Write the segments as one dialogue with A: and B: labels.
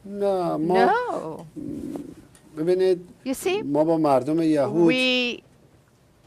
A: نه
B: No.
A: ببینید
B: You see,
A: ما با مردم یهود
B: we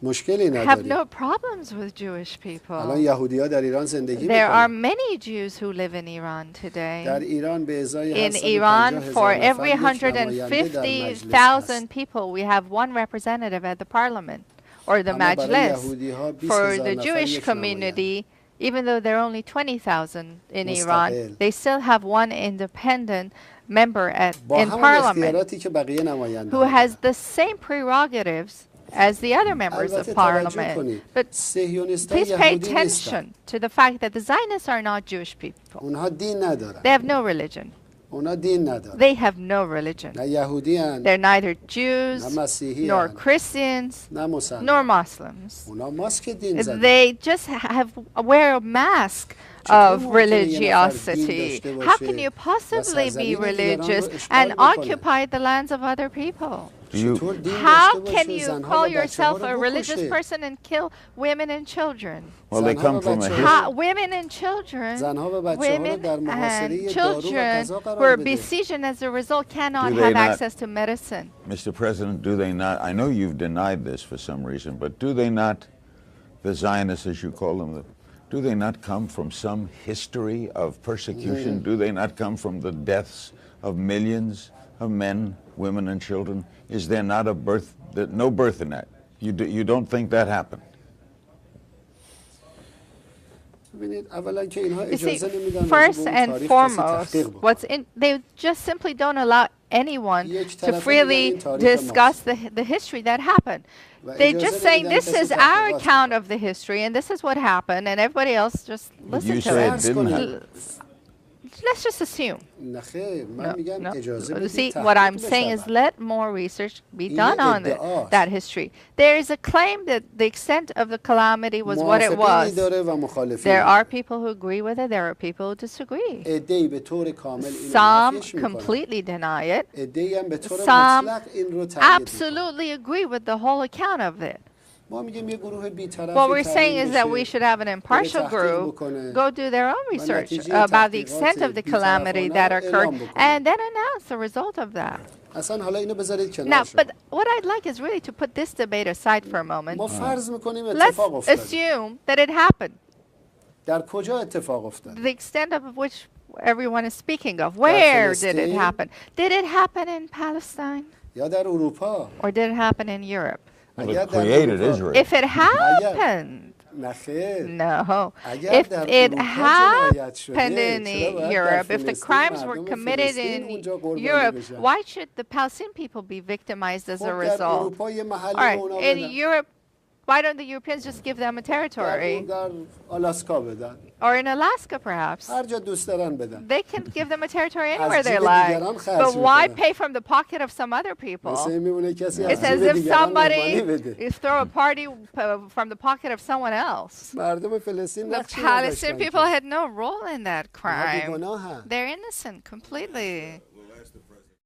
A: مشکلی
B: have
A: نداریم.
B: no problems with Jewish
A: الان
B: people.
A: یهودی‌ها در ایران زندگی
B: There are
A: میکنن.
B: many Jews who live in Iran
A: در
B: today.
A: ایران به ازای
B: In
A: 750,000
B: Iran, for every
A: نفر یک نماینده در مجلس هست.
B: 150,000 people, we have one representative at the parliament or the
A: اما برای
B: majlis.
A: یهودی‌ها
B: For
A: 20,000
B: the
A: نفر
B: Jewish
A: یک نماینده.
B: community, even though there are only 20,000 in
A: مستقل.
B: Iran, they still have one independent member
A: با
B: in
A: همون
B: parliament
A: اختیاراتی که بقیه نماینده
B: who has the same prerogatives as the other members of
A: البته توجه
B: parliament.
A: کنید
B: But
A: صهیونیست‌ها
B: please pay
A: یهودی نیستن.
B: attention to the fact that the Zionists are not Jewish people.
A: اونها دین ندارن.
B: They have no religion.
A: اونها دین ندارن.
B: They have no religion.
A: نه یهودی هن،
B: They're neither Jews
A: نه مسیحی
B: nor
A: هن،
B: Christians
A: نه مسلمان.
B: nor Muslims.
A: اونا ماسک دین زدن.
B: They just wear a mask of religiosity. How can you possibly be religious and occupy the lands of other people? How can you call yourself a religious person and kill women and children?
C: Well, they come from a history.
B: Women and children were besieged and as a result cannot have access to medicine.
C: Mr. President, do they not, I know you've denied this for some reason, but do they not, the Zionists as you call them, do they not come from some history of persecution? Do they not come from the deaths of millions of men, women, and children? Is there not a birth, no birth in that? You don't think that happened?
B: You see, first and foremost, they just simply don't allow anyone to freely discuss the history that happened. They're just saying this is our account of the history and this is what happened and everybody else just listen to it. Let's just assume. No. You see, what I'm saying is let more research be done on that history. There is a claim that the extent of the calamity was what it was. There are people who agree with it. There are people who disagree. Some completely deny it. Some absolutely agree with the whole account of it. What we're saying is that we should have an impartial group go do their own research about the extent of the calamity that occurred and then announce the result of that. Now, but what I'd like is really to put this debate aside for a moment. Let's assume that it happened. The extent of which everyone is speaking of. Where did it happen? Did it happen in Palestine? Or did it happen in Europe?
C: Well, it created Israel.
B: If it happened, no. If it happened in Europe, if the crimes were committed in Europe, why should the Palestinian people be victimized as a result? All right, in Europe, why don't the Europeans just give them a territory? Or in Alaska, perhaps. They can give them a territory anywhere they like. But why pay from the pocket of some other people? It's as if somebody throw a party from the pocket of someone else. The Palestinian people had no role in that crime. They're innocent completely.